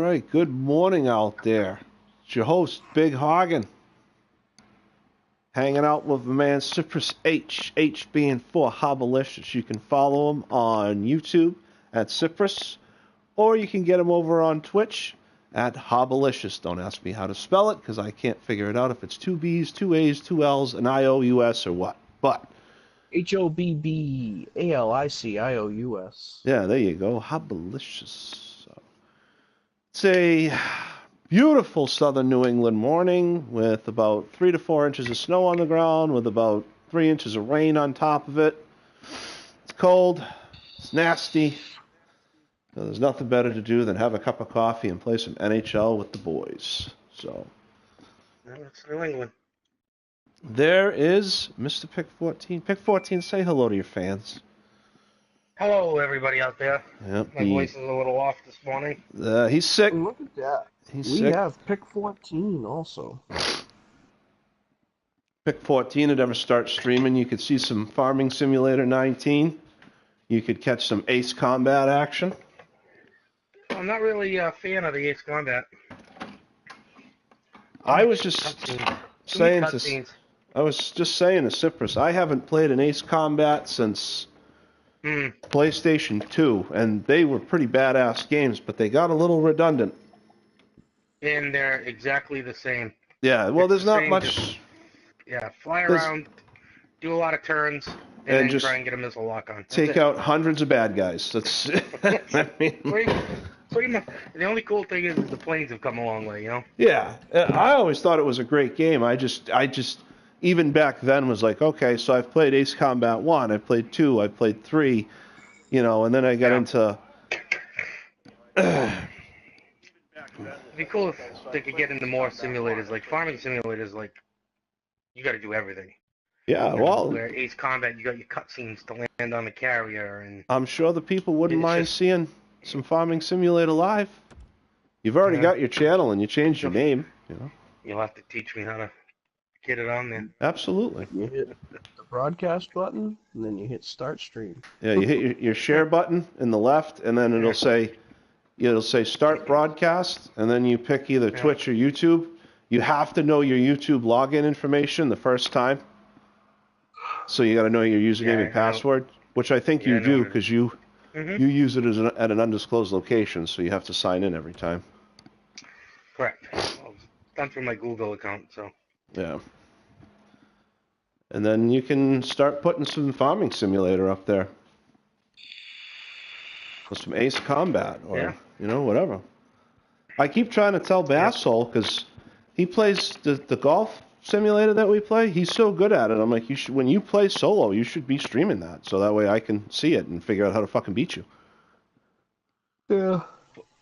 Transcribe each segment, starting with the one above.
right, good morning out there. It's your host, Big Hagen, hanging out with the man Cypress H, H being for Hobblicious. You can follow him on YouTube at Cypress, or you can get him over on Twitch at Hobblicious. Don't ask me how to spell it, because I can't figure it out if it's two B's, two A's, two L's, an I-O-U-S, or what. But Hobblicious. yeah, there you go, Hobblicious. It's a beautiful southern New England morning with about 3 to 4 inches of snow on the ground, with about 3 inches of rain on top of it. It's cold. It's nasty. So there's nothing better to do than have a cup of coffee and play some NHL with the boys. So It's New England. there is Mr. Pick 14. Pick 14, say hello to your fans. Hello, everybody out there. Yep, My voice is a little off this morning. He's sick. Look at that. He's We sick. have pick 14 also. Pick 14 would ever start streaming, you could see some Farming Simulator 19. You could catch some Ace Combat action. I'm not really a fan of the Ace Combat. I was just saying to Cypress, I haven't played an Ace Combat since PlayStation 2, and they were pretty badass games, but they got a little redundant. And they're exactly the same. Yeah, well, there's not much. Just, fly around, do a lot of turns, and then just try and get a missile lock on. Take out hundreds of bad guys. That's. I mean, pretty much. The only cool thing is the planes have come a long way, you know. Yeah, I always thought it was a great game. I just even back then was like, okay, so I've played Ace Combat 1, I've played 2, I've played 3, and then I got into. It'd be cool if they could get into more simulators, like farming simulators, like you got to do everything. Yeah, well, where Ace Combat, you got your cutscenes to land on the carrier, and I'm sure the people wouldn't mind seeing some Farming Simulator live. You've already got your channel, and you changed your name. You'll have to teach me how to get it on there. Absolutely. You hit the broadcast button, and then you hit start stream. Yeah, you hit your share button in the left, and then it'll say start broadcast, and then you pick either Twitch or YouTube. You have to know your YouTube login information the first time. So you got to know your username and password, which I think you do, because you use it at an undisclosed location, so you have to sign in every time. Correct. Well, it's done through my Google account, so. Yeah. And then you can start putting some Farming Simulator up there. Or some Ace Combat, or, whatever. I keep trying to tell Bassol, because he plays the golf simulator that we play. He's so good at it. I'm like, when you play solo, you should be streaming that, so that way I can see it and figure out how to fucking beat you. Yeah.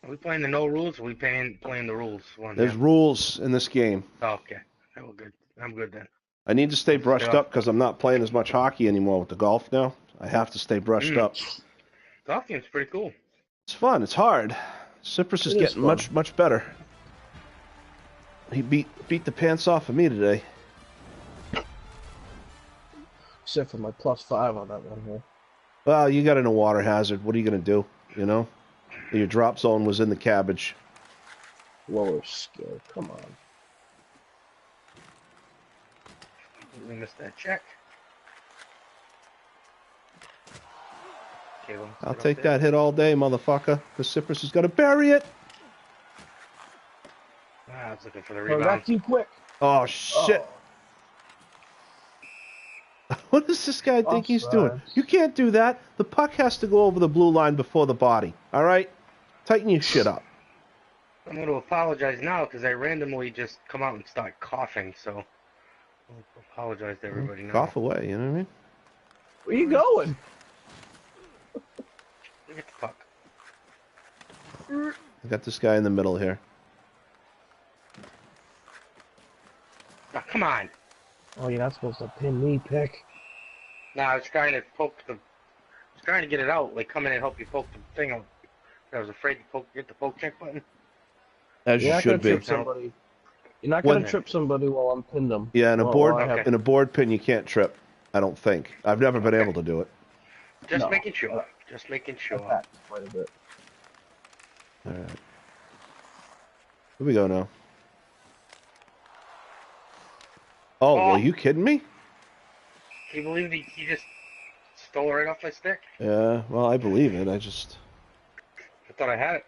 Are we playing the no rules, or are we playing the rules? There's rules in this game. Oh, okay. Oh, good. I'm good then. I need to stay brushed up, because I'm not playing as much hockey anymore with the golf now. I have to stay brushed up. Golf game's pretty cool. It's fun. It's hard. Cypress is getting much better. He beat the pants off of me today. Except for my +5 on that one here. Well, you got in a water hazard. What are you going to do? Your drop zone was in the cabbage. Lower skill. Come on. We missed that check. Okay, I'll take that hit all day, motherfucker. Because Cypress is going to bury it. I was looking for the rebound. Not too quick. Oh, shit. Oh. What does this guy think he's doing? You can't do that. The puck has to go over the blue line before the body. All right? Tighten your shit up. I'm going to apologize now because I randomly just come out and start coughing, so I'll apologize to everybody now. Cough away, you know what I mean? Where you going? Look at the puck. I got this guy in the middle here. Oh, come on. Oh, you're not supposed to pin me, Pick. No, I was trying to get it out, like come in and help you poke the thing out. I was afraid to hit the poke check button. As you should be. Somebody. You're not going to trip somebody while I'm pinned them. Yeah, in a board pin you can't trip. I don't think. I've never been able to do it. Just making sure. Just making sure. Quite a bit. All right. Here we go now. Oh, Oh. are you kidding me? Can you believe he just stole it right off my stick? Yeah, well, I believe it. I thought I had it.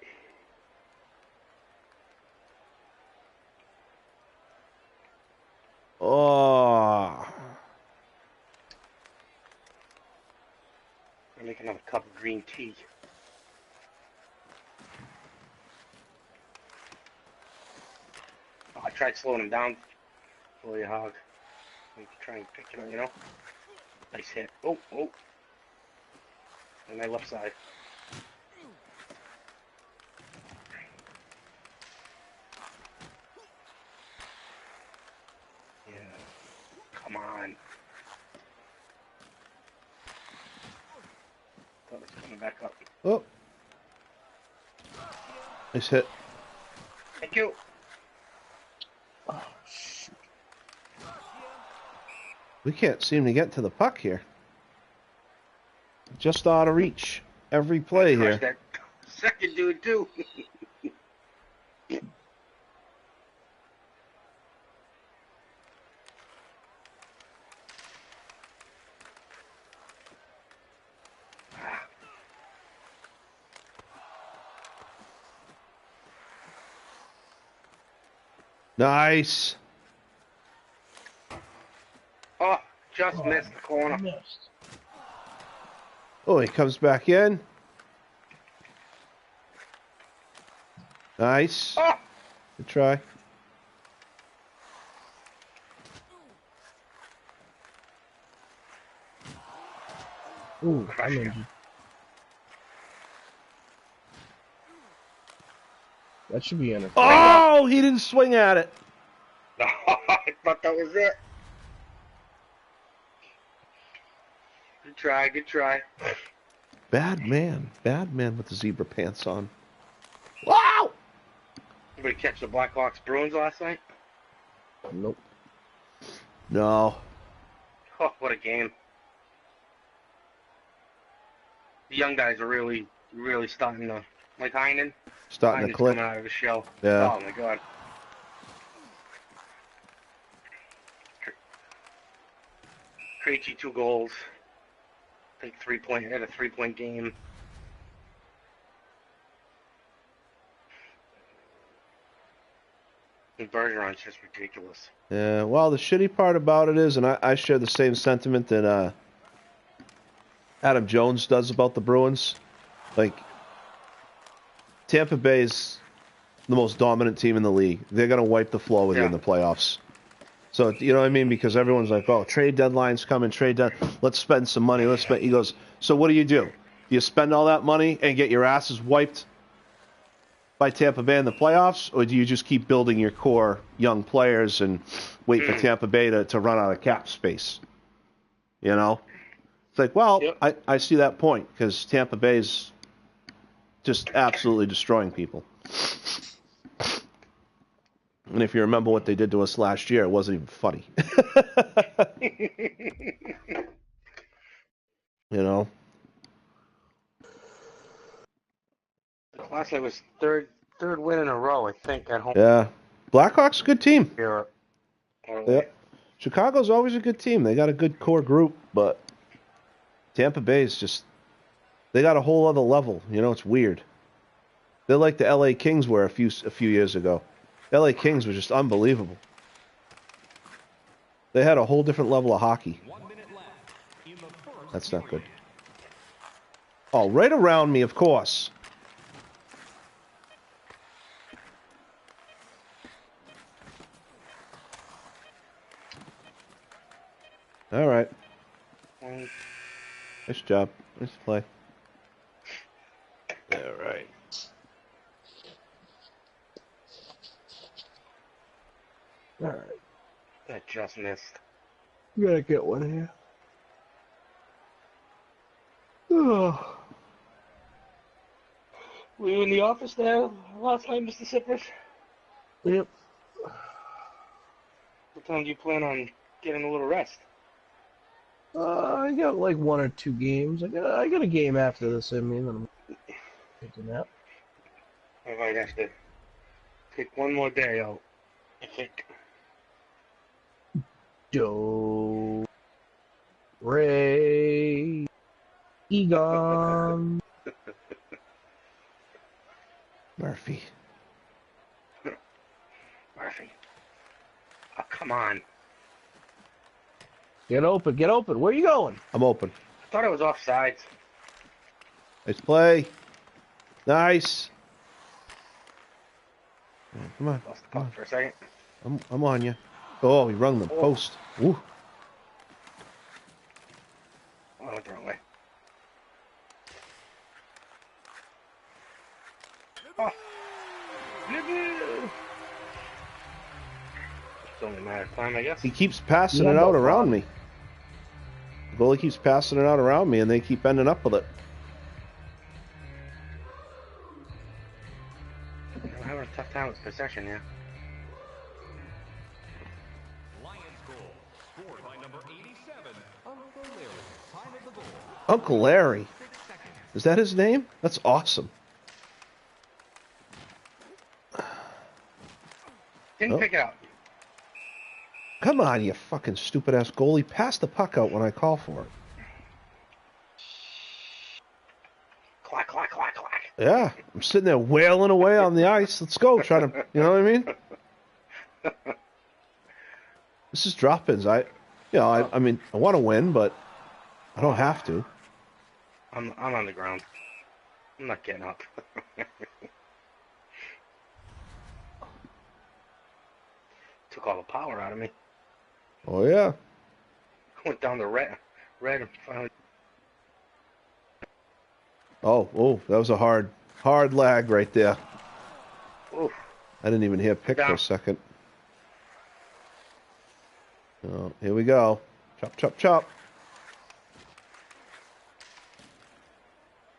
Oh. I'll make another cup of green tea. Oh, I tried slowing him down for you, Hog. Try and pick it up, you know? Nice hit. Oh, oh. On my left side. Yeah. Come on. Thought it was coming back up. Oh. Nice hit. Thank you. Oh, shoot. We can't seem to get to the puck here. Just out of reach. Every play here. That second dude, too. Nice. Oh, just missed the corner. Missed. Oh, he comes back in. Nice. Oh! Good try. Ooh, Crush I'm him. injured. That should be in. Oh, he didn't swing at it. I thought that was it. Good try, good try. Bad man. Bad man with the zebra pants on. Wow! Anybody catch the Blackhawks Bruins last night? Nope. No. Oh, what a game. The young guys are really starting to, like Heinen. Starting to Heinen's click. coming out of his shell. Yeah. Oh, my God. Krejci 2 goals. I think 3-point, had a 3-point game. And Bergeron's just ridiculous. Yeah, well, the shitty part about it is, and I share the same sentiment that Adam Jones does about the Bruins. Like, Tampa Bay's the most dominant team in the league. They're going to wipe the floor with you in the playoffs. So, you know what I mean? Because everyone's like, oh, trade deadline's coming, let's spend some money, He goes, so what do? Do you spend all that money and get your asses wiped by Tampa Bay in the playoffs, or do you just keep building your core young players and wait for Tampa Bay to run out of cap space? You know? It's like, well, Yep. I see that point, because Tampa Bay's just absolutely destroying people. And if you remember what they did to us last year, it wasn't even funny. You know? Last night was third win in a row, I think, at home. Yeah. Blackhawks, good team. Europe. Yeah. Chicago's always a good team. They got a good core group, but Tampa Bay's just, they got a whole other level. You know, it's weird. They're like the LA Kings were a few years ago. LA Kings were just unbelievable. They had a whole different level of hockey. That's not good. Oh, right around me, of course. All right. Nice job. Nice play. All right. All right. That just missed. We gotta get one here. Oh. Were you in the office there last night, Mr. Sippers? Yep. What time do you plan on getting a little rest? I got like 1 or 2 games. I got a game after this in me, and then I'm taking that. I might have to Take one more day out, I think. Do Ray Egon. Murphy. Murphy. Oh, come on. Get open, get open. Where are you going? I'm open. I thought I was offsides. Nice play. Nice. Come on. Lost the Come puck on. for a second. I'm on you. Oh, he rung the post. Ooh. Oh, I went the wrong way. Oh. It's only a matter of time, I guess. He keeps passing Yeah, it no out around problem. me. The goalie keeps passing it out around me, and they keep ending up with it. I'm having a tough time with possession, yeah. Lions goal, scored by number 87, Uncle Larry. Time of the goal. Uncle Larry. 6 seconds. Is that his name? That's awesome. Didn't pick it up. Come on, you fucking stupid-ass goalie. Pass the puck out when I call for it. Clack, clack, clack, clack. Yeah, I'm sitting there wailing away on the ice. Let's go, trying to, you know what I mean? This is drop-ins. I mean, I want to win, but I don't have to. I'm on the ground. I'm not getting up. Took all the power out of me. Oh yeah. Went down the red and finally. Oh, that was a hard lag right there. Oof. I didn't even hear pick for Down. a second. Oh, here we go. Chop, chop, chop.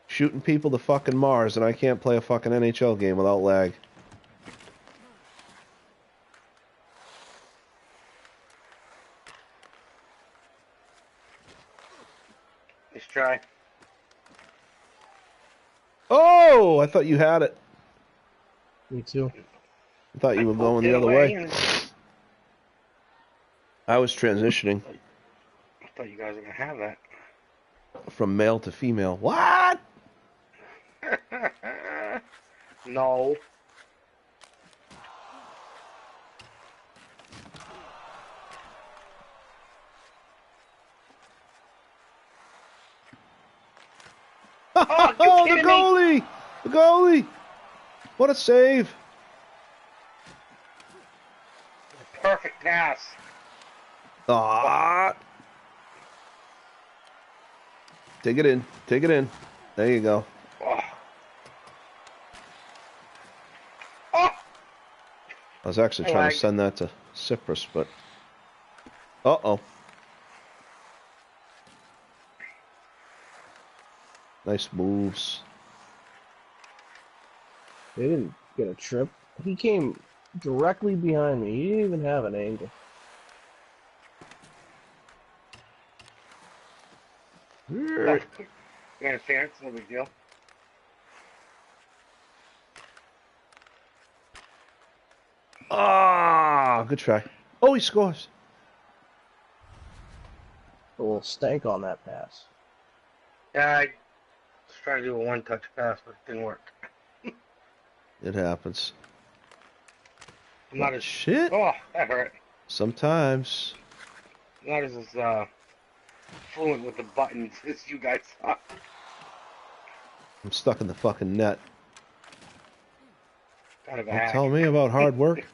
Shooting people to fucking Mars, and I can't play a fucking NHL game without lag. Let's try. Oh, I thought you had it. Me too. I thought you were going the other way. I was transitioning I thought you guys were gonna have that. from male to female. What? No. Oh, you Oh, the kidding me? goalie! The goalie! What a save! Perfect pass. Ah! Take it in. Take it in. There you go. Oh. Oh. I was actually I trying to lagged. send that to Cyprus, but... Uh-oh. Nice moves. They didn't get a trip. He came directly behind me. He didn't even have an angle. Interference, no big deal. Ah, good try. Oh, he scores. A little stank on that pass. Yeah, I was trying to do a one-touch pass, but it didn't work. It happens. I'm not as Shit. Oh, that hurt. Sometimes. Not as fluent with the buttons as you guys are. I'm stuck in the fucking net. Kind of a Don't hack. tell me about hard work.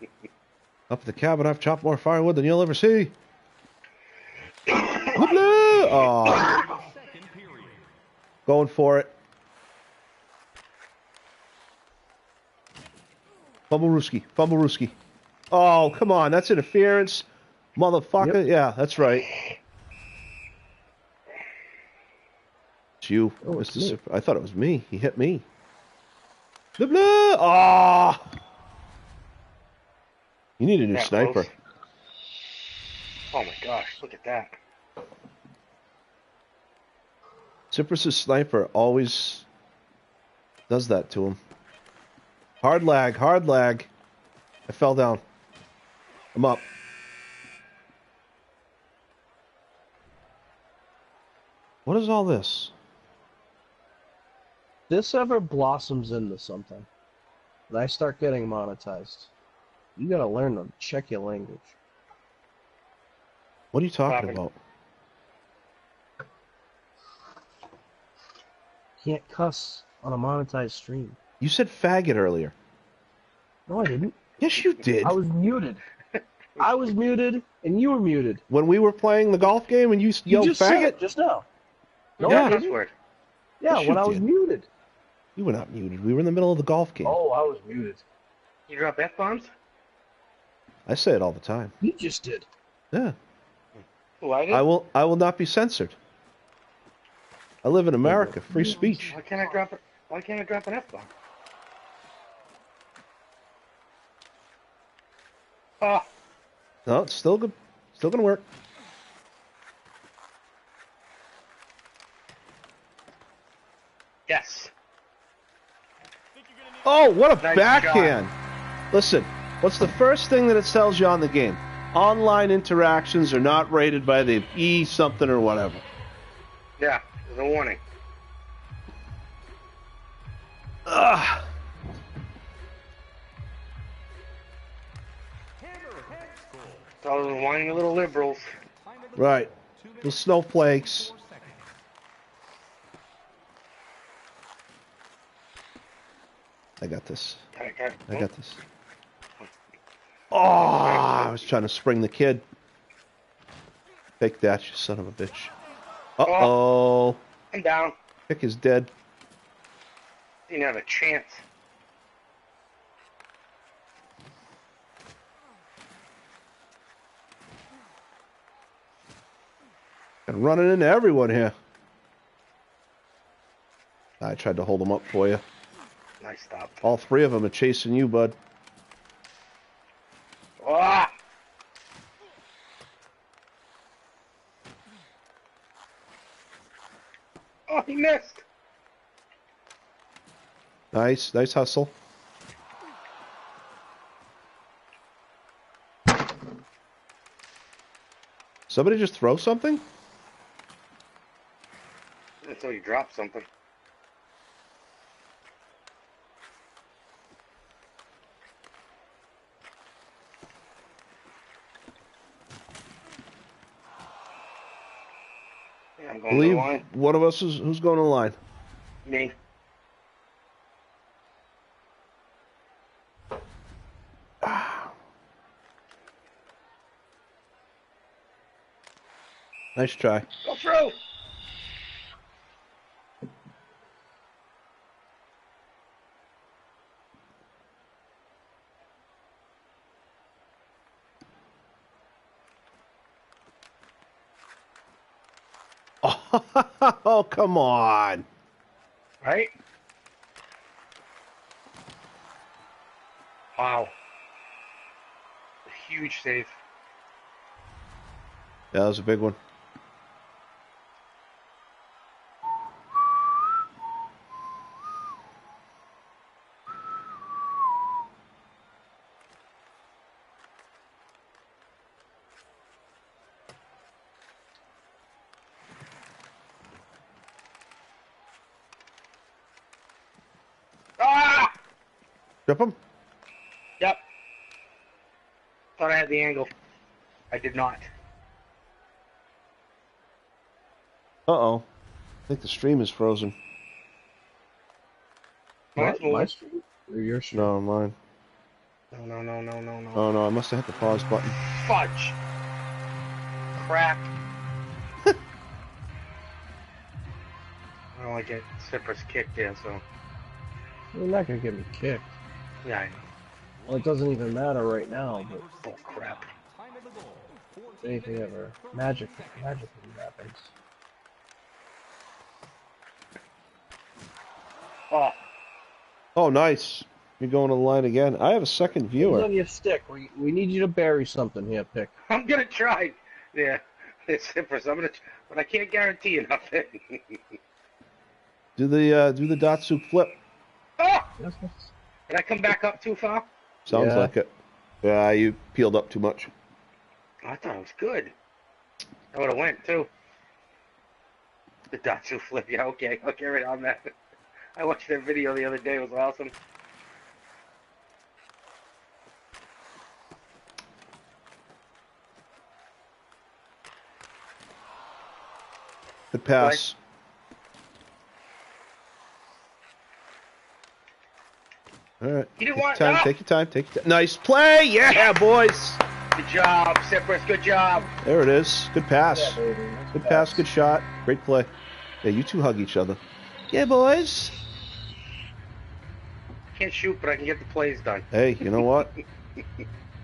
Up at the cabin, I've chopped more firewood than you'll ever see. Oh, Second period. going for it. Fumblerooski. Oh, come on, that's interference, motherfucker. Yep. Yeah, that's right. It's you, Oh, it's Mr. me. I thought it was me. He hit me. Blah, blah. Oh. You need a new That sniper. close. Oh my gosh, look at that. Cyprus's sniper always does that to him. Hard lag. I fell down. I'm up. What is all this? This ever blossoms into something, and I start getting monetized, you gotta learn to check your language. What are you talking Popping. about? Can't cuss on a monetized stream. You said faggot earlier. No, I didn't. Yes, you did. I was muted. I was muted, and you were muted. When we were playing the golf game and you You yelled just said faggot? it just now. No, Yeah. I Cuss didn't. word. Yeah, Yes, when you I was did. muted. You were not muted. We were in the middle of the golf game. Oh, I was muted. You drop F-bombs? I say it all the time. You just did. Yeah. Oh, I did? I will not be censored. I live in America. Free speech. Why can't I drop it? Why can't I drop an F-bomb? Oh, No, it's still good. Still gonna work. yes. Oh, what a Nice backhand! Listen, what's the first thing that it tells you on the game? Online interactions are not rated by the E something or whatever. Yeah, there's a warning. Ugh. Hammerhead score. It's all those whiny little liberals. Time of the Right. game, 2 The minutes, snowflakes. 4 seconds. I got this. I Oh, got this. Oh, I was trying to spring the kid. Take that, you son of a bitch. Uh-oh. I'm down. Pick is dead. Didn't have a chance. And running into everyone here. I tried to hold them up for you. Nice stop. All three of them are chasing you, bud. Ah! Oh, he missed. Nice, nice hustle. Somebody just throw something? Until you drop something. Yeah, I'm I going to believe the line. one of us is who's going to the line. Me. Nice try. Go through. Oh, come on. Right? Wow. A huge save. Yeah, that was a big one. Ah! Trip him? Yep. Thought I had the angle. I did not. Uh-oh. I think the stream is frozen. Mine's My moving. stream? Or your stream? No, mine. No. Oh, no, I must have hit the pause button. Fudge. Crap. I don't like it. Cypress kicked in, so. You're not gonna get me kicked. Yeah, I know. Well, it doesn't even matter right now, but Oh, crap. Time of the goal, 14 if anything minutes, ever 30 magically seconds. happens. Oh, Oh, nice. You're going to the line again. I have a second Who's viewer. on your stick? We need you to bury something here, Pick. I'm gonna try. Yeah, it's Cypress. I'm gonna, but I can't guarantee you nothing. Do the Datsu flip. Oh! Yes, yes. Did I come back up too far? Sounds Yeah. like it. Yeah, you peeled up too much. I thought it was good. I would have went too. The Datsu flip. Yeah, okay. I'll get right on that. I watched that video the other day. It was awesome. Good pass. All right. You didn't Take your want time. that? Take your time. Take your time. Nice play. Yeah, boys. Good job, Cypress. Good job. There it is. Good pass. Yeah, baby. Good pass. Good shot. Great play. Yeah, you two hug each other. Yeah, boys. Can't shoot, but I can get the plays done. Hey, you know what?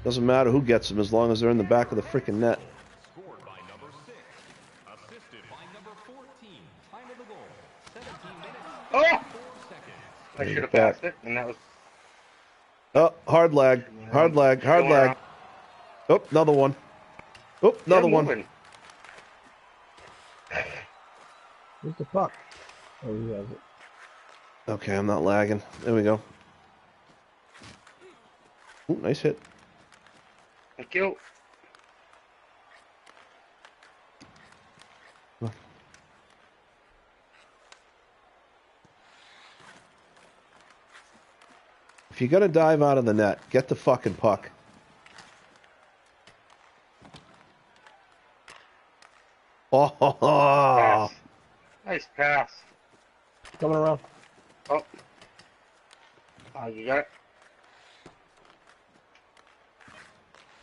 Doesn't matter who gets them as long as they're in the back of the freaking net. Scored by number 6. Assisted by number 14. Time of the goal, 17 minutes, Oh! 4 seconds. I you should have go back. passed it, and that was. Oh, hard lag. Hard lag. Hard Going lag. around. Oh, another one. Oh, another They're one. moving. Where's the puck? Oh, he has it. Okay, I'm not lagging. There we go. Ooh, nice hit. Thank you. If you're gonna dive out of the net, get the fucking puck. Oh, Pass. Nice pass. Coming around. Oh. Oh, you got it?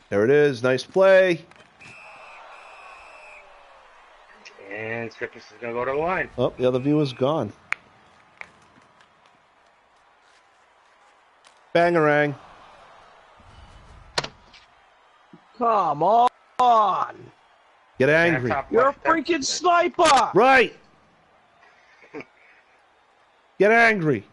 there it is. Nice play. And Cypress is going to go to the line. Oh, the other viewer's gone. Bangarang. Come on! Get angry. Top You're a left, freaking sniper! Right. Get angry.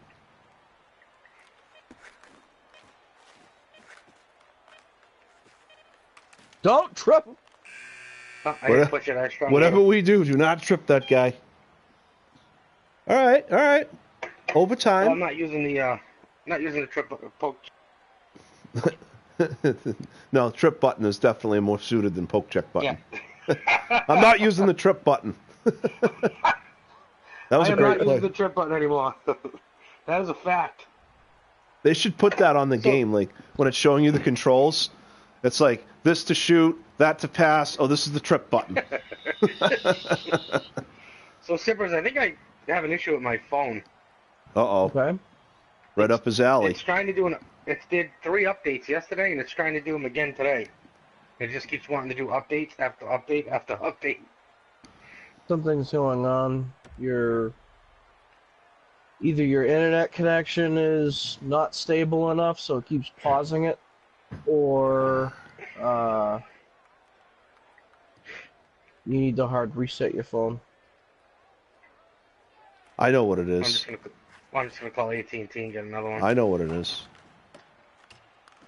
Don't trip! Oh, I didn't push it. I strung Whatever it. we do not trip that guy. All right, all right. Well, I'm Overtime. not using the triple poke. No, trip button is definitely more suited than poke check button. Yeah. I'm not using the trip button. That was I a am great not play. using the trip button anymore. That is a fact. They should put that on the game, like when it's showing you the controls. It's like this to shoot, that to pass. Oh, this is the trip button. So, Sippers, I think I have an issue with my phone. Uh-oh. Okay. Right up his alley. It's trying to do it did 3 updates yesterday, and it's trying to do them again today. It just keeps wanting to do updates after update after update. Something's going on. Either your internet connection is not stable enough, so it keeps pausing it, or you need to hard reset your phone. I know what it I'm is. just gonna call AT&T and get another one. I know what it is.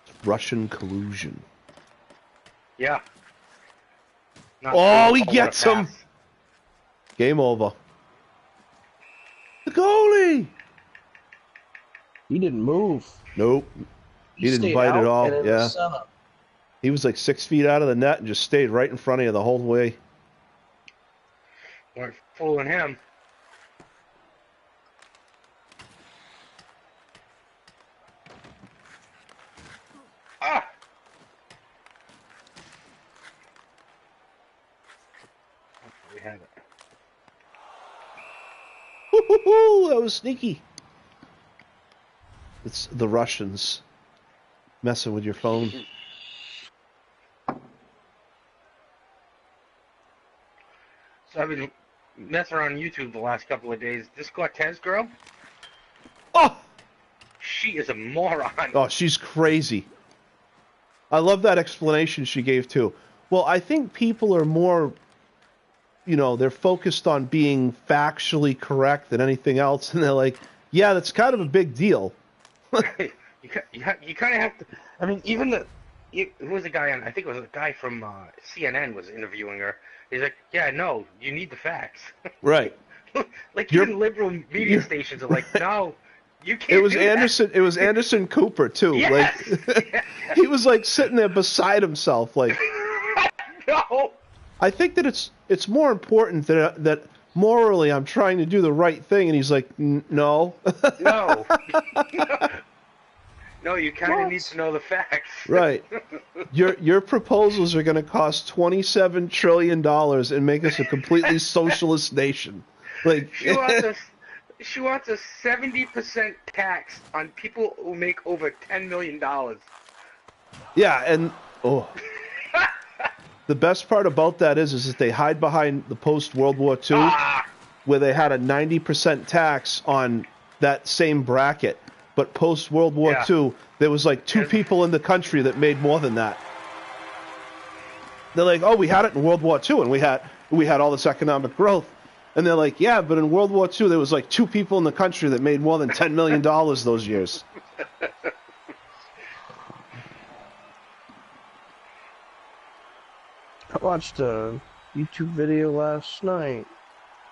It's Russian collusion. Yeah. Not Oh, true. he What a gets him. pass. Game over. The goalie. He didn't move. Nope. He didn't stayed bite out at all. and in the Yeah. center. He was like 6 feet out of the net and just stayed right in front of you the whole way. Weren't fooling him. Ah! We have it. Woo-hoo-hoo, that was sneaky. It's the Russians messing with your phone. So I've been messing around YouTube the last couple of days. This Cortez girl, Oh, she is a moron. oh, she's crazy. I love that explanation she gave too. Well, I think people are more, they're focused on being factually correct than anything else, and they're like, yeah, that's kind of a big deal. you kind of have to. I mean, who was a guy on? I think it was a guy from CNN was interviewing her. He's like, yeah, no, you need the facts. Right. Like You're- even liberal media stations are like, no, You can't It was do that. Anderson. It was Anderson Cooper too. Yes. Like he was like sitting there beside himself. Like No. I think that it's more important that morally I'm trying to do the right thing, and he's like, no. No. No, you kind of What? need to know the facts. Right. Your proposals are going to cost $27 trillion and make us a completely socialist nation. Like She wants a 70% tax on people who make over $10 million. yeah, and the best part about that is that they hide behind the post World War II, where they had a 90% tax on that same bracket. But post World War II, there was like 2 people in the country that made more than that. They're like, oh, we had it in World War II, and we had all this economic growth. And they're like, yeah, but in World War II, there was like 2 people in the country that made more than $10 million those years. I watched a YouTube video last night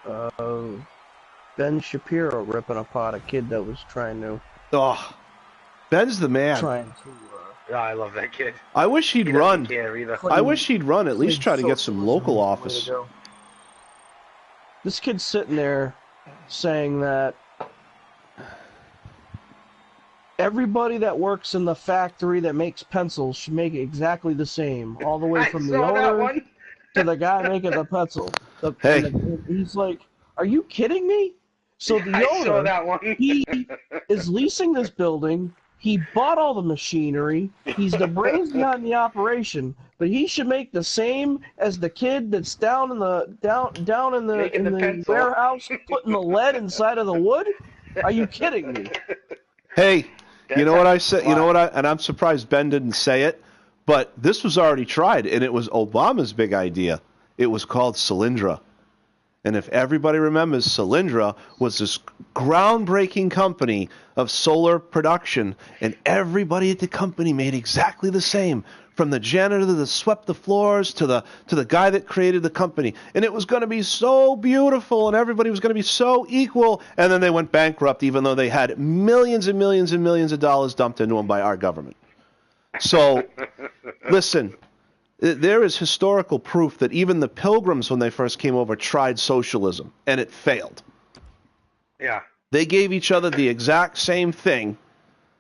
of Ben Shapiro ripping apart a kid that was trying to. Oh, Ben's the man. Yeah, I love that kid. I wish he'd He run. doesn't care either. I wish he'd run, at least try to get some local office. This kid's sitting there saying that everybody that works in the factory that makes pencils should make it exactly the same, all the way from the owner to the guy making the pencil. Hey. He's like, are you kidding me? So the I saw owner, that one. he is leasing this building. He bought all the machinery. He's the brains behind the operation, but he should make the same as the kid that's down in the warehouse putting the lead inside of the wood. Are you kidding me? Hey, you know what I said? You know what and I'm surprised Ben didn't say it, but this was already tried, and it was Obama's big idea. It was called Solyndra. And if everybody remembers, Solyndra was this groundbreaking company of solar production, and everybody at the company made exactly the same, from the janitor that swept the floors to the guy that created the company. And it was going to be so beautiful, and everybody was going to be so equal, and then they went bankrupt, even though they had millions and millions and millions of dollars dumped into them by our government. So, listen. There is historical proof that even the Pilgrims, when they first came over, tried socialism, and it failed. Yeah. They gave each other the exact same thing.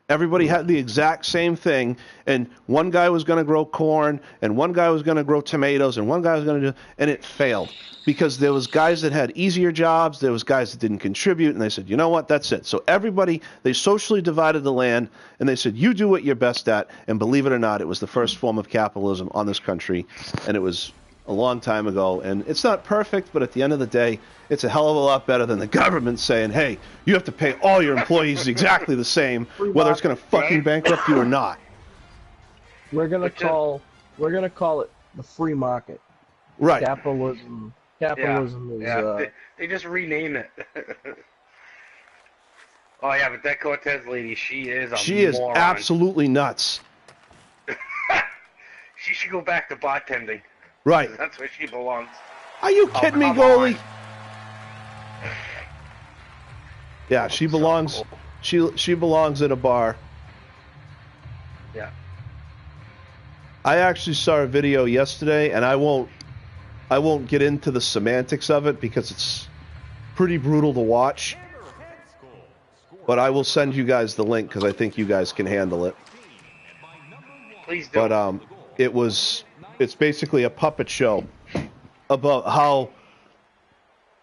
Everybody had the exact same thing, and one guy was going to grow corn, and one guy was going to grow tomatoes, and one guy was going to do, and it failed. Because there was guys that had easier jobs, there was guys that didn't contribute, and they said, you know what, that's it. So everybody, they socially divided the land, and they said, you do what you're best at, and believe it or not, it was the first form of capitalism on this country, and it was a long time ago, and it's not perfect, but at the end of the day, it's a hell of a lot better than the government saying, hey, you have to pay all your employees exactly the same, whether it's going to fucking bankrupt you or not. We're gonna call it the free market. Right. Capitalism is. They just rename it. Oh yeah, but that Cortez lady, she is moron. Absolutely nuts. She should go back to bartending. Right. That's where she belongs. Are you kidding me, come goalie? on. Yeah, she belongs. She belongs at a bar. Yeah. I actually saw a video yesterday, and I won't get into the semantics of it because it's pretty brutal to watch. But I will send you guys the link because I think you guys can handle it. Please do. But it's basically a puppet show about how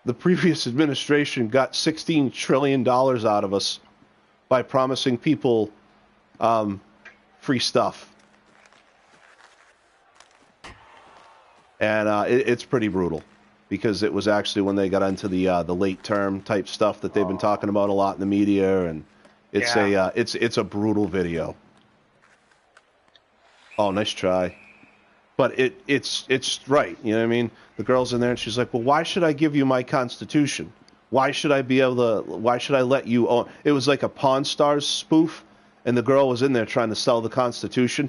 the previous administration got $16 trillion out of us by promising people free stuff. And it's pretty brutal because it was actually when they got into the late term type stuff that they've been talking about a lot in the media, and it's it's a brutal video. Oh, nice try. But it's right, you know what I mean? The girl's in there and she's like, well, why should I give you my Constitution? Why should I let you own? It was like a Pawn Stars spoof, and the girl was in there trying to sell the Constitution.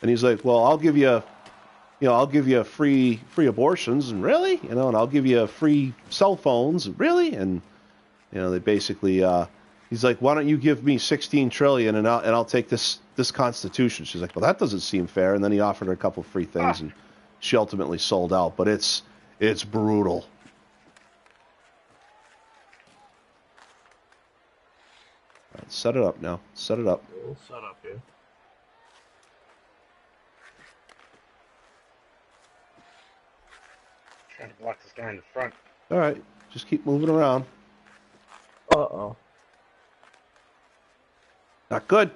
And he's like, well, I'll give you free abortions, and really? And I'll give you free cell phones, and really? And You know, they basically, he's like, why don't you give me 16 trillion and I'll take this Constitution? She's like, well, that doesn't seem fair. And then he offered her a couple free things, and she ultimately sold out. But it's brutal. All right, set it up now. Set it up. We'll set up here. Trying to block this guy in the front. All right, just keep moving around. Uh-oh. Not good.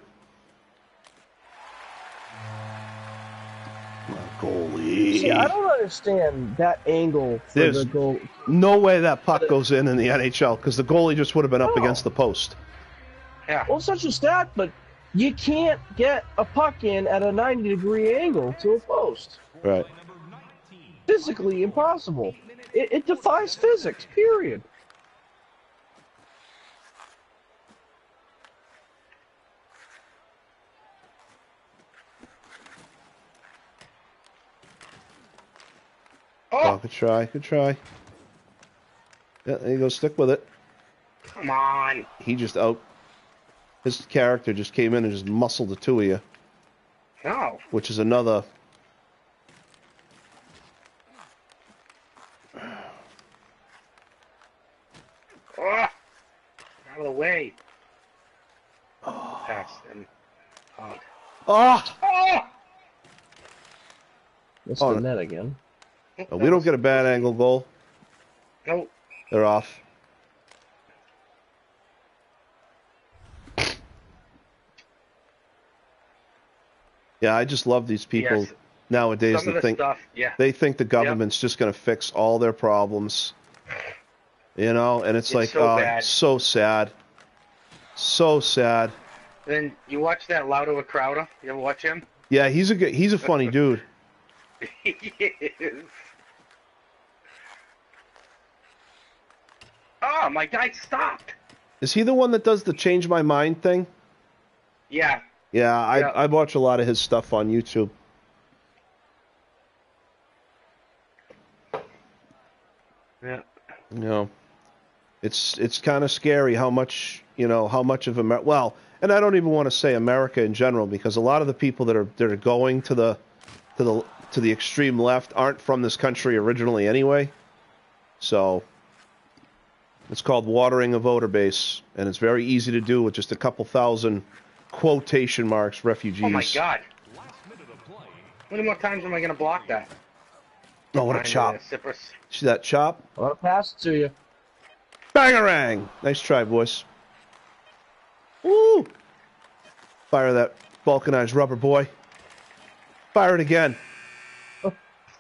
Goalie. See, I don't understand that angle for There's the goal. no way that puck goes in the NHL because the goalie just would have been up against the post. Yeah. Well, such a stat, but you can't get a puck in at a 90-degree angle to a post. Right. Physically impossible. It defies physics, period. Oh, good try. Good try. Yeah, there you go. Stick with it. Come on. He just out. His character just came in and just muscled the two of you, No. which is another. Out of the way. Pass him. Oh! Oh! That's Oh, the no. net again. We don't get a bad angle goal. Nope. They're off. Yeah, I just love these people Yes. nowadays Some of that the think stuff, yeah. they think the government's just going to fix all their problems. You know, and it's like, so oh, bad. so sad. So sad. Then you watch that Laudo Crowder? You ever watch him? Yeah, he's a funny dude. He is. Oh, my guy stopped. Is he the one that does the change my mind thing? Yeah. Yeah, Yeah. I watch a lot of his stuff on YouTube. Yeah. You know, it's kind of scary how much of America. Well, and I don't even want to say America in general, because a lot of the people that are going to the extreme left aren't from this country originally anyway. So it's called watering a voter base, and it's very easy to do with just a couple thousand quotation marks refugees. Oh, my God. How many more times am I going to block that? Oh, what a Behind chop! the Cypress. See that chop? I want to pass it to you. Bangarang! Nice try, boys. Woo! Fire that vulcanized rubber, boy. Fire it again.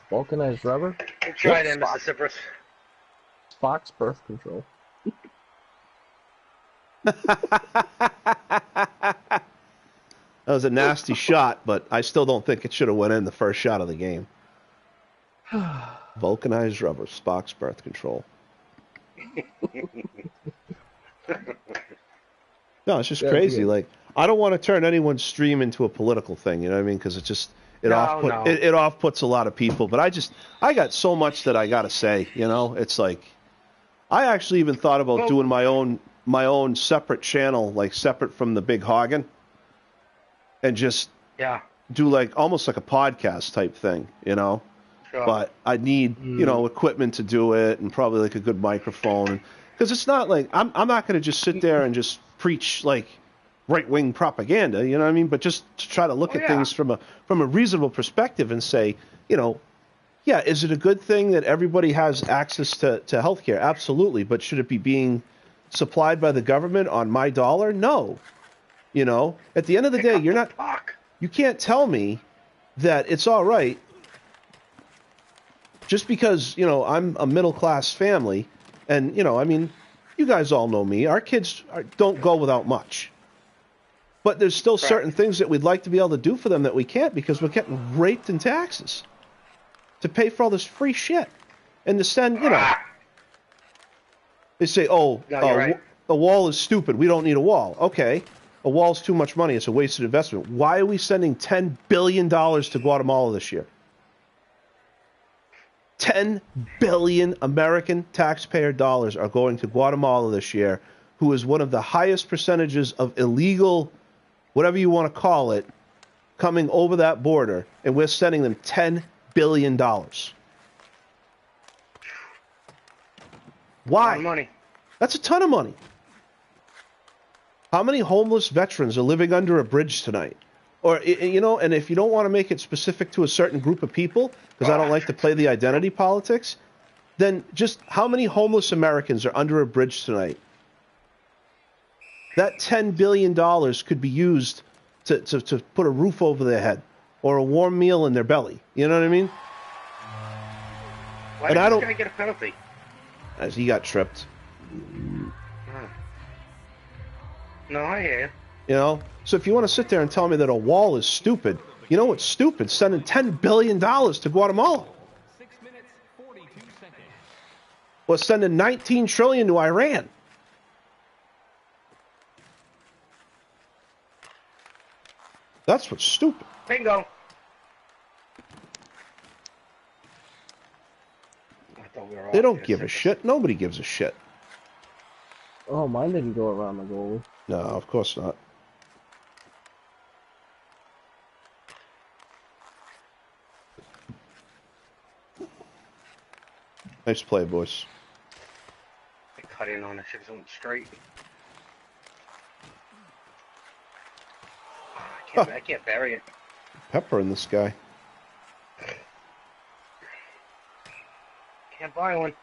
Vulcanized rubber? Good try Yep, then, Mr. Cypress. Spock's birth control. That was a nasty shot, but I still don't think it should have went in the first shot of the game. Vulcanized rubber, Spock's birth control. No, it's just crazy. Like, I don't want to turn anyone's stream into a political thing, you know what I mean? Because it off-puts a lot of people. But I got so much that I got to say, you know? It's like, I actually even thought about doing my own separate channel, like separate from the Big Hoggin, and just do like almost like a podcast type thing, you know? Sure. But I need, equipment to do it, and probably like a good microphone. Because it's not like, I'm not going to just sit there and just preach like right-wing propaganda, you know what I mean? But just to try to look at things from a reasonable perspective and say, is it a good thing that everybody has access to healthcare? Absolutely. But should it be being supplied by the government on my dollar? No. You know, at the end of the day, you can't tell me that it's all right just because, I'm a middle-class family. And, you guys all know me. Our kids don't go without much. But there's still certain things that we'd like to be able to do for them that we can't, because we're getting raped in taxes to pay for all this free shit. And to send, they say, a wall is stupid. We don't need a wall. Okay, a wall's too much money. It's a wasted investment. Why are we sending $10 billion to Guatemala this year? $10 billion American taxpayer dollars are going to Guatemala this year, who is one of the highest percentages of illegal, whatever you want to call it, coming over that border, and we're sending them $10 billion. A Why? lot of money. That's a ton of money. How many homeless veterans are living under a bridge tonight? Or, you know, and if you don't want to make it specific to a certain group of people, because I don't like to play the identity politics, then just how many homeless Americans are under a bridge tonight? That $10 billion could be used to put a roof over their head or a warm meal in their belly. You know what I mean? Why And did I this don't- guy get a penalty? As he got tripped. No, I hear you. You know? So if you want to sit there and tell me that a wall is stupid, you know what's stupid? Sending $10 billion to Guatemala. 6 minutes, 42 seconds. Or sending $19 trillion to Iran. That's what's stupid. Bingo. I thought we were They off don't here. give a shit. Nobody gives a shit. Oh, mine didn't go around the goalie. No, of course not. Nice play, boys. I cut in on it. Shit was going straight. I can't bury it. Pepper in this guy. Can't buy one.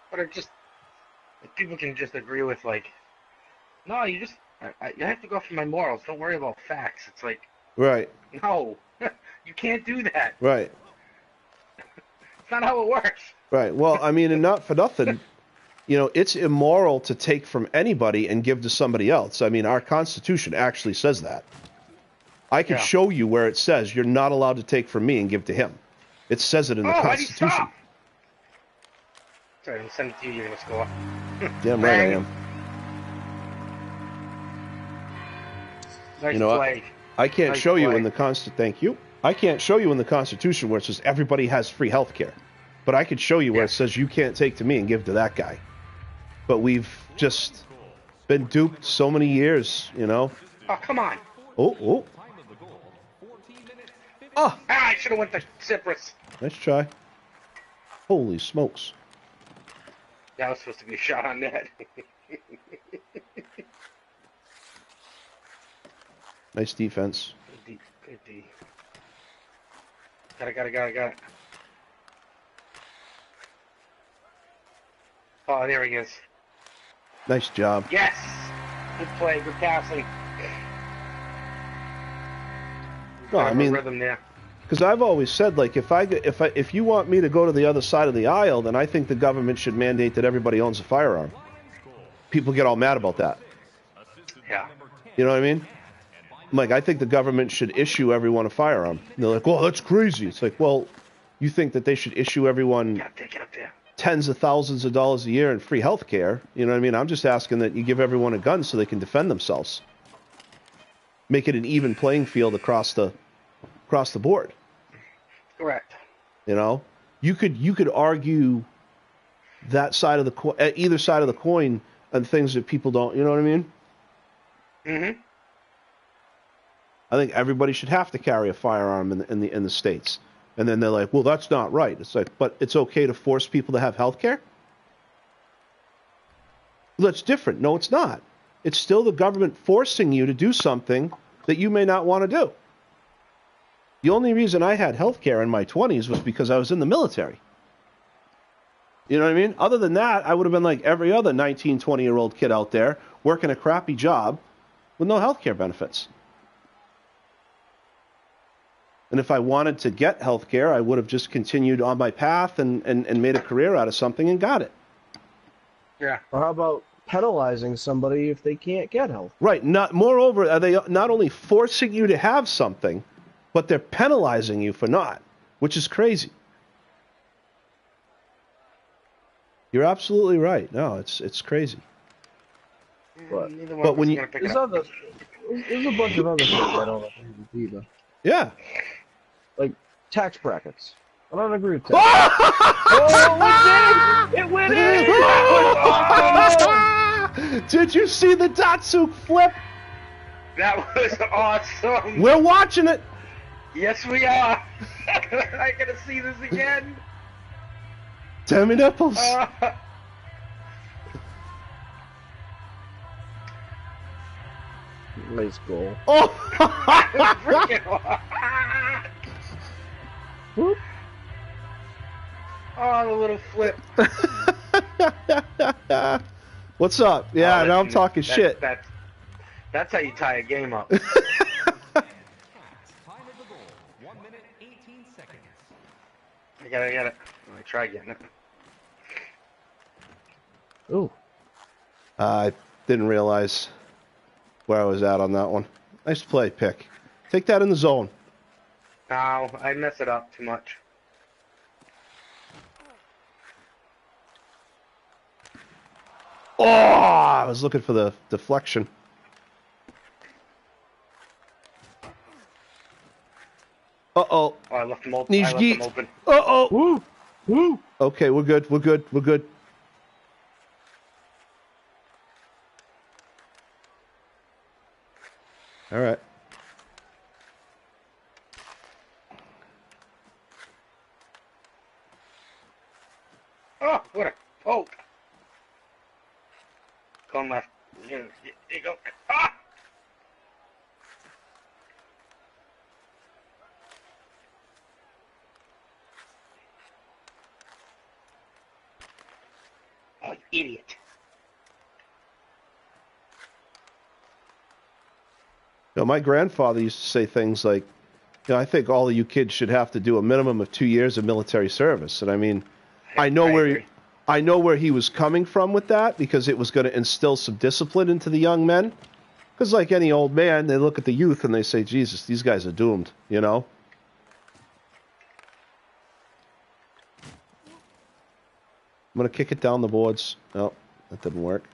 But it just, like, people can just agree with, like, no, you just, you have to go for my morals. Don't worry about facts. It's like, Right, no, you can't do that. right, It's not how it works. right. Well, I mean, and not for nothing, you know, it's immoral to take from anybody and give to somebody else. I mean, our Constitution actually says that. I can Yeah. show you where it says you're not allowed to take from me and give to him. It says it in the Why'd he Constitution. stop? Sorry, I'm sending it to you. You're gonna score. Damn right I Bang. am. Nice You know what? play. I can't Nice show you play. in the Thank you. I can't show you in the Constitution where it says everybody has free health care. But I could show you where it Yeah. says you can't take to me and give to that guy. But we've just been duped so many years, you know. Oh, come on. Oh, Time of the goal, 14 minutes, 50 ah, Ah, I should have went to Cyprus. nice try. Holy smokes. That was supposed to be a shot on net. Nice defense. Good D. Good D. Got it. Oh, there he is. Nice job. Yes! Good play, good passing. No, I mean, rhythm there. because I've always said, like, if you want me to go to the other side of the aisle, then I think the government should mandate that everybody owns a firearm. People get all mad about that. Yeah. You know what I mean? I'm like, I think the government should issue everyone a firearm. And they're like, well, that's crazy. It's like, well, you think that they should issue everyone Get up there. tens of thousands of dollars a year in free health care? You know what I mean? I'm just asking that you give everyone a gun so they can defend themselves. Make it an even playing field across the board. Correct. You know, you could argue that side of the either side of the coin on things that people don't. You know what I mean? Mm-hmm. I think everybody should have to carry a firearm in the states. And then they're like, well, that's not right. It's like, but it's okay to force people to have health care? Well, that's different. No, it's not. It's still the government forcing you to do something that you may not want to do. The only reason I had health care in my 20s was because I was in the military. You know what I mean? Other than that, I would have been like every other 19, 20-year-old kid out there working a crappy job with no health care benefits. And if I wanted to get health care, I would have just continued on my path and made a career out of something and got it. Yeah. Or how about penalizing somebody if they can't get health? Right. Moreover, are they not only forcing you to have something, but they're penalizing you for not, which is crazy. You're absolutely right. No, it's crazy. What? Neither one But of when us you- gonna pick There's it up. there's a bunch of other shit I don't have to either. Yeah. Like tax brackets. I don't agree with that. Oh, it went in! It went in! That was awesome! Did you see the Datsuk flip? That was awesome. We're watching it. Yes, we are. I gotta see this again. Tammy nipples. Nice goal. Oh. Freaking Whoop. Oh, the little flip. What's up? Yeah, Oh, now I'm talking shit. That's how you tie a game up. Time of the goal, 1 minute, 18 seconds. I got it. Let me try getting it. Ooh. I didn't realize where I was at on that one. Nice play, pick. Take that in the zone. No, I mess it up too much. Oh, I was looking for the deflection. Uh-oh. Oh, I left them open. Knees I left geet. them open. Uh-oh. Woo! Woo! Okay, we're good. We're good. We're good. All right. Oh, what a poke. Come left. There you go. Ah! Oh, you idiot. You know, my grandfather used to say things like, you know, I think all of you kids should have to do a minimum of 2 years of military service. And I mean, I know where he was coming from with that, because it was going to instill some discipline into the young men. Because like any old man, they look at the youth and they say, Jesus, these guys are doomed, you know? I'm going to kick it down the boards. No, that didn't work.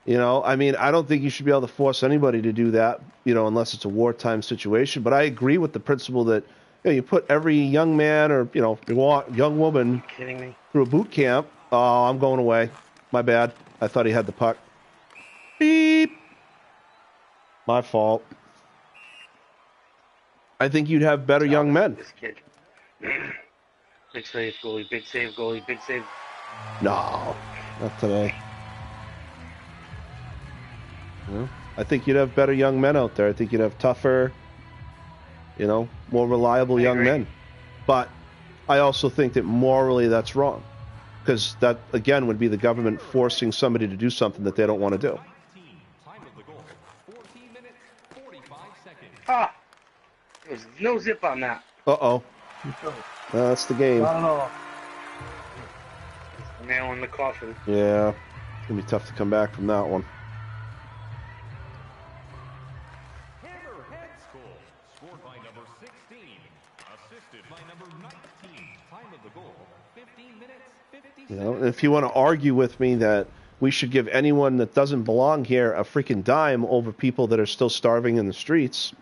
You know, I mean, I don't think you should be able to force anybody to do that, you know, unless it's a wartime situation. But I agree with the principle that, you know, you put every young man or, you know, young woman Kidding me? through a boot camp. Oh, I'm going away. My bad. I thought he had the puck. Beep. My fault. I think you'd have better young men. This kid. Big save, goalie. Big save, goalie. Big save. No, not today. You know, I think you'd have better young men out there. I think you'd have tougher, you know, more reliable young agree. men. But I also think that morally that's wrong. Because that, again, would be the government forcing somebody to do something that they don't want to do. 19, time of the goal, 14 minutes, 45 seconds. Ah! There's no zip on that. Uh-oh. That's the game. Not at all. The nail in the coffin. Yeah. It's going to be tough to come back from that one. Hammerhead goal, scored by number 16, assisted by number 19. Time of the goal, 15 minutes, 50 You know, and if you want to argue with me that we should give anyone that doesn't belong here a freaking dime over people that are still starving in the streets,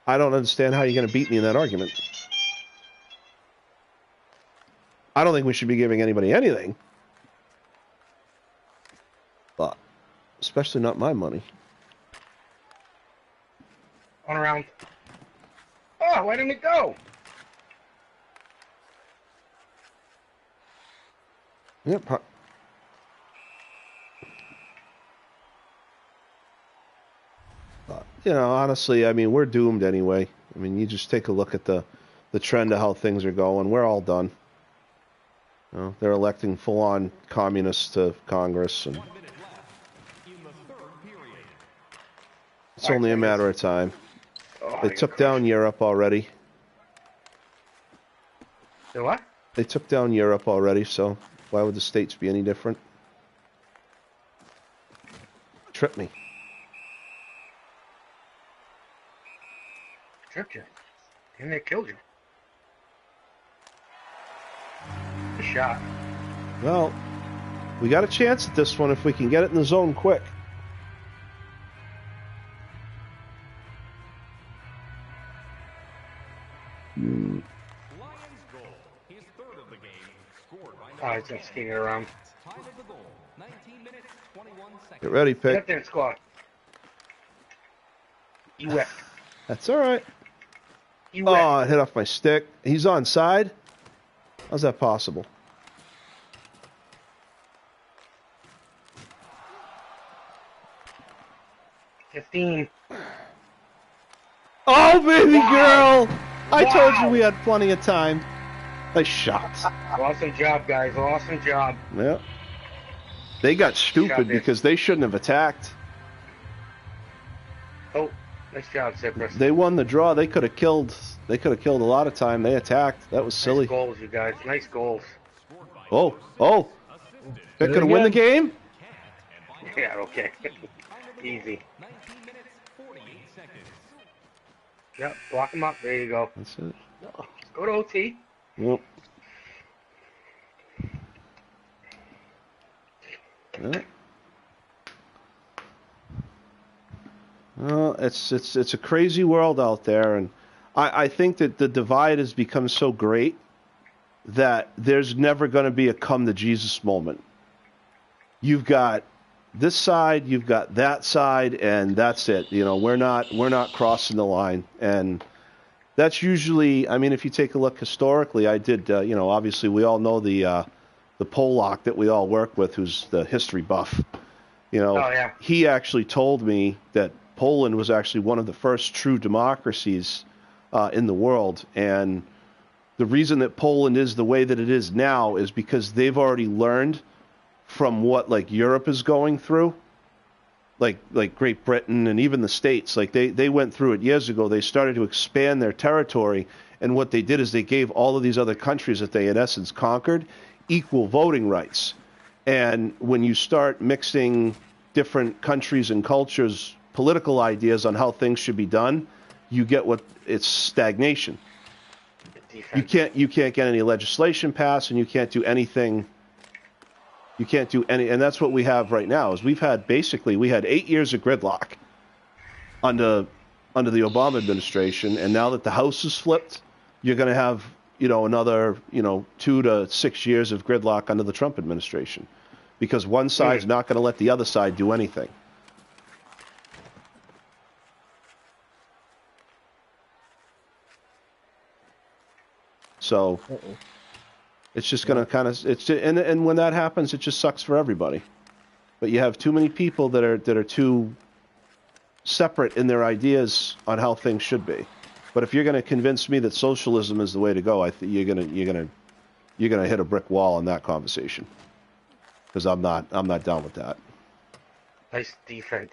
I don't understand how you're going to beat me in that argument. I don't think we should be giving anybody anything. But, especially not my money. On around. Oh, why didn't it go? Yep. You know, honestly, I mean, we're doomed anyway. I mean, you just take a look at the trend of how things are going. We're all done. You know, they're electing full-on communists to Congress, and 1 minute left in the third period. it's only a matter of time. Oh, They took down Europe already. The what? They took down Europe already, so why would the States be any different? Trip me. Tripped you. And they killed you. Good shot. Well, we got a chance at this one if we can get it in the zone quick. That's him skating around. Time of the goal, 19 minutes, 21 seconds. Get ready, Get up pick. there and score. You wet. That's all right. You Oh, wet. I hit off my stick. He's onside? How's that possible? $15. Oh, baby Wow. girl! I told you Wow. we had plenty of time. Nice shots. Awesome job, guys. Awesome job. Yeah. They got stupid this. because they shouldn't have attacked. Oh, nice job, Cypress. They won the draw. They could have killed. They could have killed a lot of time. They attacked. That was silly. Nice goals, you guys. Nice goals. Oh, oh! They're gonna win the game. Yeah, okay. Easy. 19 minutes, 48 seconds. Yep, block them up. There you go. That's it. Go to OT. Yep. Yeah. Well, it's a crazy world out there, and I think that the divide has become so great that there's never going to be a come to Jesus moment. You've got this side, you've got that side, and that's it. You know, we're not crossing the line, and that's usually. I mean, if you take a look historically, I did. You know, obviously we all know the Polak that we all work with, who's the history buff. You know, Oh, yeah. he actually told me that Poland was actually one of the first true democracies in the world, and the reason that Poland is the way that it is now is because they've already learned from what like Europe is going through, like Great Britain and even the States. Like they went through it years ago. They started to expand their territory, and what they did is they gave all of these other countries that they in essence conquered equal voting rights. And when you start mixing different countries and cultures, political ideas on how things should be done, you get it's stagnation. Defense. You can't get any legislation passed, and you can't do anything. You can't do any, and that's what we have right now. Is we had 8 years of gridlock under the Obama administration, and now that the House is flipped, you're going to have another 2 to 6 years of gridlock under the Trump administration, because one side's not going to let the other side do anything. So it's just going to kind of and when that happens, it just sucks for everybody. But you have too many people that are too separate in their ideas on how things should be. But if you're going to convince me that socialism is the way to go, I think you're going to hit a brick wall in that conversation, because I'm not down with that. Nice defense.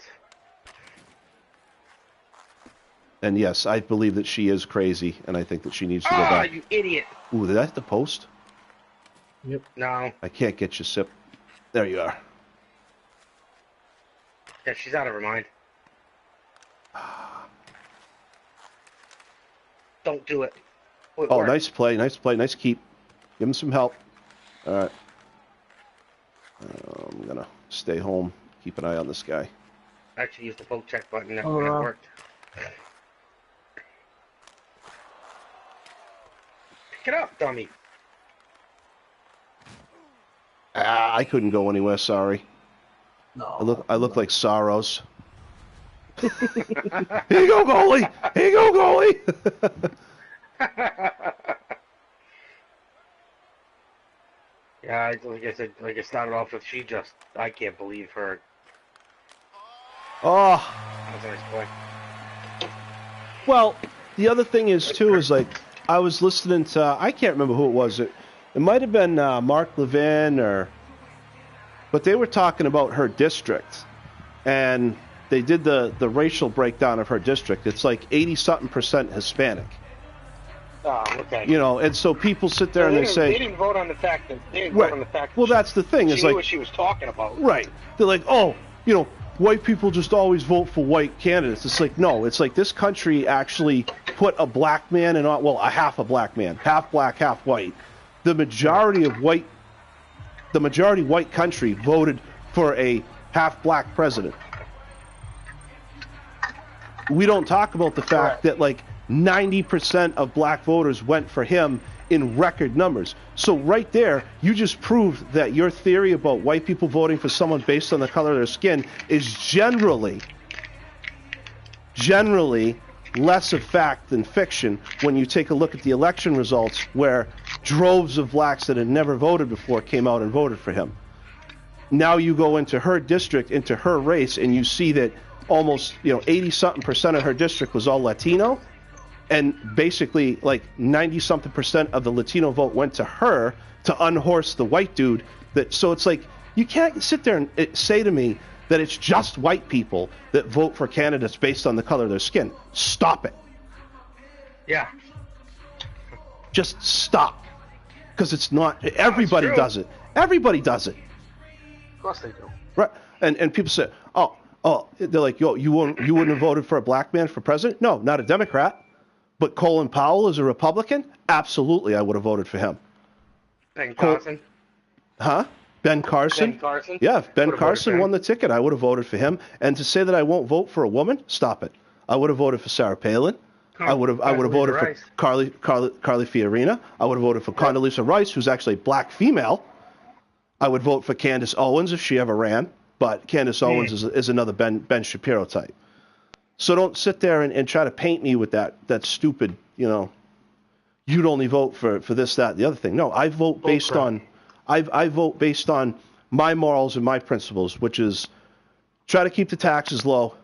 And yes, I believe that she is crazy, and I think that she needs to go back. You idiot. Ooh, did I hit the post? No. I can't get you, Sip. There you are. Yeah, she's out of her mind. Don't do it. Oh, it Oh, worked. nice play, nice keep. Give him some help. All right. I'm going to stay home, keep an eye on this guy. Actually used the poke check button. That Oh, that wow. worked. Pick it up, dummy. I couldn't go anywhere, sorry. No. I look like Sorrows. Here you go, goalie! Here you go, goalie! Yeah, like I said, like it started off with I can't believe her. Oh, That was a nice play. well, the other thing is, too, is like, I was listening to, I can't remember who it was. It might have been Mark Levin, but they were talking about her district, and they did the racial breakdown of her district. It's like 80-something% Hispanic. Oh, okay. And so people sit there and they say, they didn't vote on the fact that right. vote on the fact. Well, that that's the thing. she Is knew like, what she was talking about. right. They're like, oh, white people just always vote for white candidates. It's like, no, it's like this country actually put a black man in, a half a black man, half black, half white. The majority white country voted for a half black president. We don't talk about the fact that like 90% of black voters went for him in record numbers. So right there, you just proved that your theory about white people voting for someone based on the color of their skin is generally less of fact than fiction when you take a look at the election results where droves of blacks that had never voted before came out and voted for him. Now you go into her district, into her race, and you see that almost 80-something% of her district was all Latino, and basically like 90-something% of the Latino vote went to her to unhorse the white dude. So it's like, you can't sit there and say to me that it's just white people that vote for candidates based on the color of their skin. Stop it. Yeah. Just stop. Because it's not. Everybody does it. Everybody does it. Of course they do. Right. And people say, oh, they're like, yo, you wouldn't have voted for a black man for president? No, not a Democrat. But Colin Powell is a Republican? Absolutely, I would have voted for him. Ben Carson? Huh? Ben Carson? Ben Carson? Yeah, if Ben Carson won the ticket, I would have voted for him. And to say that I won't vote for a woman, stop it. I would have voted for Sarah Palin. I would have voted for Carly Fiorina. I would have voted for Condoleezza Rice, who's actually a black female. I would vote for Candace Owens if she ever ran. But Candace Owens is another Ben Shapiro type. So don't sit there and try to paint me with that stupid, you'd only vote for this, that, and the other thing. No, I vote based on I vote based on my morals and my principles, which is try to keep the taxes low,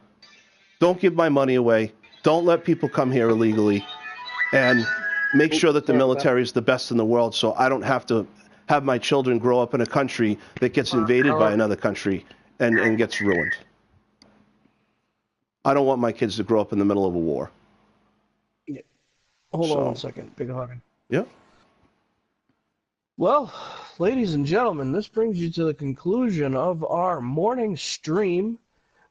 don't give my money away, don't let people come here illegally, and make sure that the military is the best in the world so I don't have to have my children grow up in a country that gets invaded by another country and gets ruined. I don't want my kids to grow up in the middle of a war. Yeah. Hold on 1 second, Big Hogan. Yeah. Well, ladies and gentlemen, this brings you to the conclusion of our morning stream.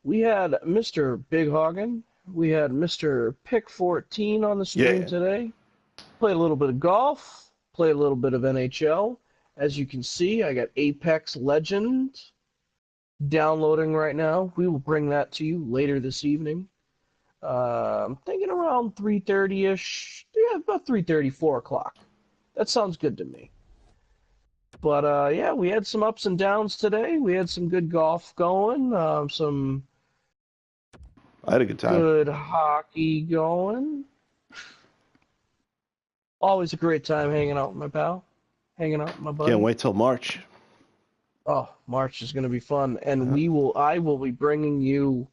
We had Mr. Big Hogan. We had Mr. Pick 14 on the stream today. Played a little bit of golf. Played a little bit of NHL. As you can see, I got Apex Legends downloading right now. We will bring that to you later this evening. I'm thinking around 3:30-ish. Yeah, about 3:30, 4 o'clock. That sounds good to me. But, yeah, we had some ups and downs today. We had some good golf going. I had a good time. Good hockey going. Always a great time hanging out with my pal. Hanging out with my buddy. Can't wait till March. Oh, March is going to be fun. And I will be bringing you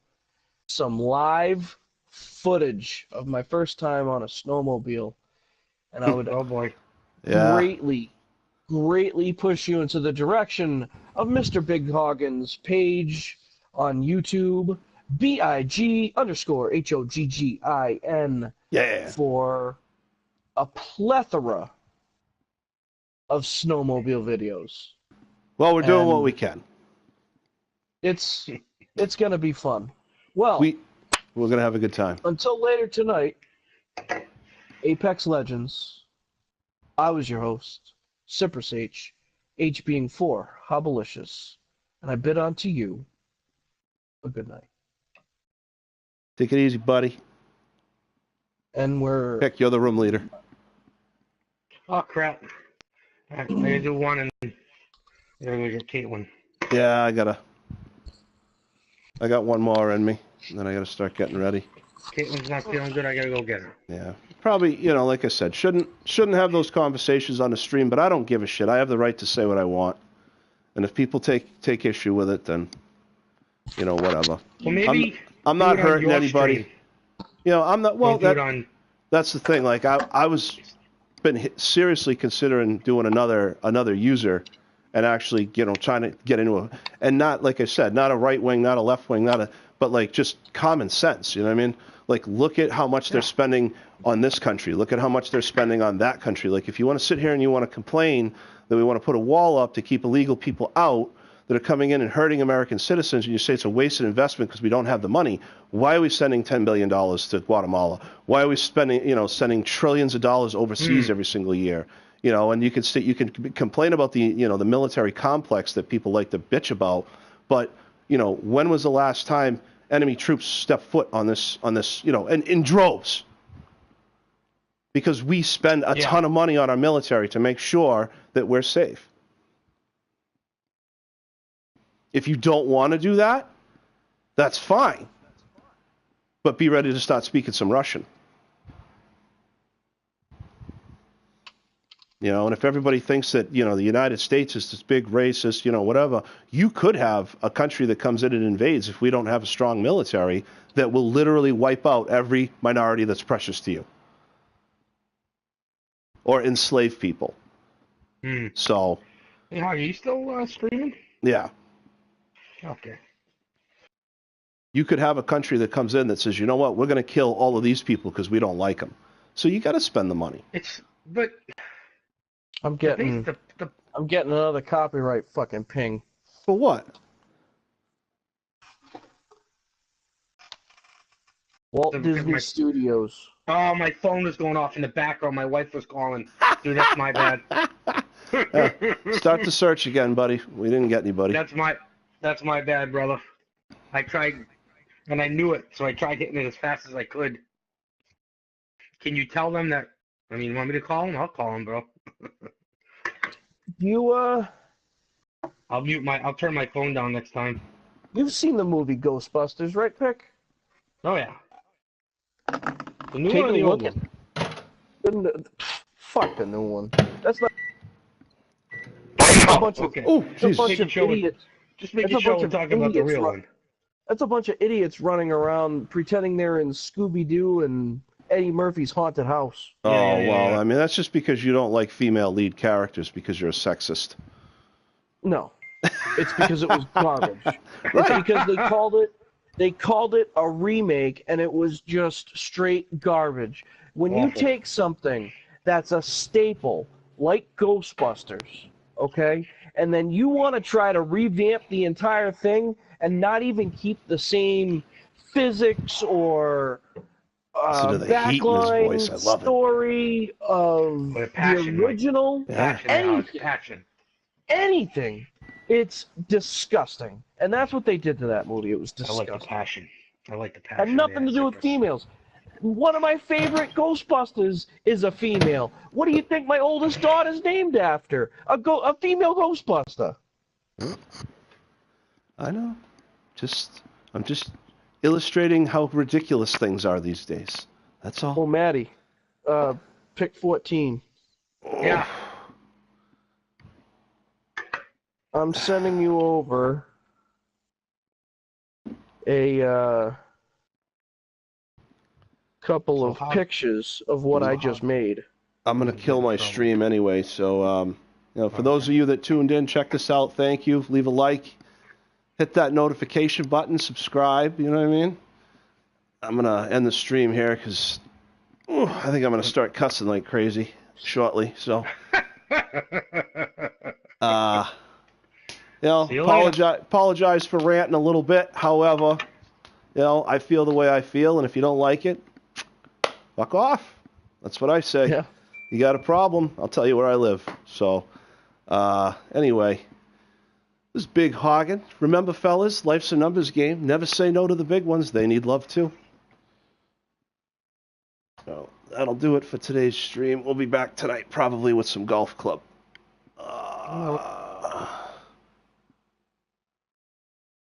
some live footage of my first time on a snowmobile. And I would greatly push you into the direction of Mr. Big Hoggin's page on YouTube, BIG_HOGGIN. Yeah. For a plethora of snowmobile videos. Well, we're doing what we can. It's going to be fun. Well, we're going to have a good time. Until later tonight, Apex Legends, I was your host, Cypress H being 4, Hobblicious, and I bid unto you a good night. Take it easy, buddy. And Heck, you're the room leader. Oh, crap. I gotta do one and then we get Caitlin. Yeah, I got one more in me, and then I gotta start getting ready. Caitlin's not feeling good, I gotta go get her. Yeah. Probably, like I said, shouldn't have those conversations on the stream, but I don't give a shit. I have the right to say what I want. And if people take issue with it, then, whatever. Well, maybe I'm not hurting anybody. Stream. I'm not, well, that's the thing. Like, I was been seriously considering doing another user and actually, trying to get into a, and not, like I said, not a right wing, not a left wing, but like just common sense, you know what I mean? Like, look at how much they're spending on this country. Look at how much they're spending on that country. Like, if you want to sit here and you want to complain that we want to put a wall up to keep illegal people out that are coming in and hurting American citizens, and you say it's a wasted investment because we don't have the money, why are we sending $10 billion to Guatemala? Why are we sending trillions of dollars overseas every single year? And you can complain about the military complex that people like to bitch about, but when was the last time enemy troops stepped foot on this and in droves? because we spend a ton of money on our military to make sure that we're safe. If you don't want to do that, that's fine. But be ready to start speaking some Russian. You know, and if everybody thinks that, you know, the United States is this big racist, you know, whatever, you could have a country that comes in and invades if we don't have a strong military that will literally wipe out every minority that's precious to you. Or enslave people. So. Hey, are you still streaming? Yeah. Okay. You could have a country that comes in that says, you know what, we're going to kill all of these people because we don't like them. So you got to spend the money. But I'm getting another copyright fucking ping. For what? Walt Disney Studios. Oh, my phone was going off in the background. My wife was calling. Dude, that's my bad. Start the search again, buddy. We didn't get anybody. That's my bad, brother. I tried, and I knew it, so I tried hitting it as fast as I could. Can you tell them that? I mean, you want me to call them? I'll call them, bro. I'll turn my phone down next time. You've seen the movie Ghostbusters, right, Pick? Oh yeah. The new one or the old one? Fuck the new one. That's not. A bunch of, okay. Just making sure we're talking about the real one. That's a bunch of idiots running around pretending they're in Scooby-Doo and Eddie Murphy's haunted house. I mean, that's just because you don't like female lead characters because you're a sexist. No. It's because it was garbage. Right. It's because they called it a remake and it was just straight garbage. When you take something that's a staple, like Ghostbusters, okay, and then you want to try to revamp the entire thing and not even keep the same physics or backline story of the original, anything. It's disgusting. And that's what they did to that movie. It was disgusting. I like the passion. Had nothing to do with females. One of my favorite Ghostbusters is a female. What do you think my oldest daughter's named after? A female Ghostbuster. I know. I'm just illustrating how ridiculous things are these days. That's all. Oh, Maddie. Pick 14. Yeah. I'm sending you over a couple of pictures of what I just made. I'm going to kill my stream anyway, so for those of you that tuned in, check this out. Thank you. Leave a like. Hit that notification button. Subscribe. You know what I mean? I'm going to end the stream here because I think I'm going to start cussing like crazy shortly. So, apologize for ranting a little bit. However, I feel the way I feel, and if you don't like it, fuck off. That's what I say. Yeah. You got a problem, I'll tell you where I live. So, anyway, this is Big Hoggin. Remember, fellas, life's a numbers game. Never say no to the big ones. They need love, too. So, that'll do it for today's stream. We'll be back tonight, probably with some golf club.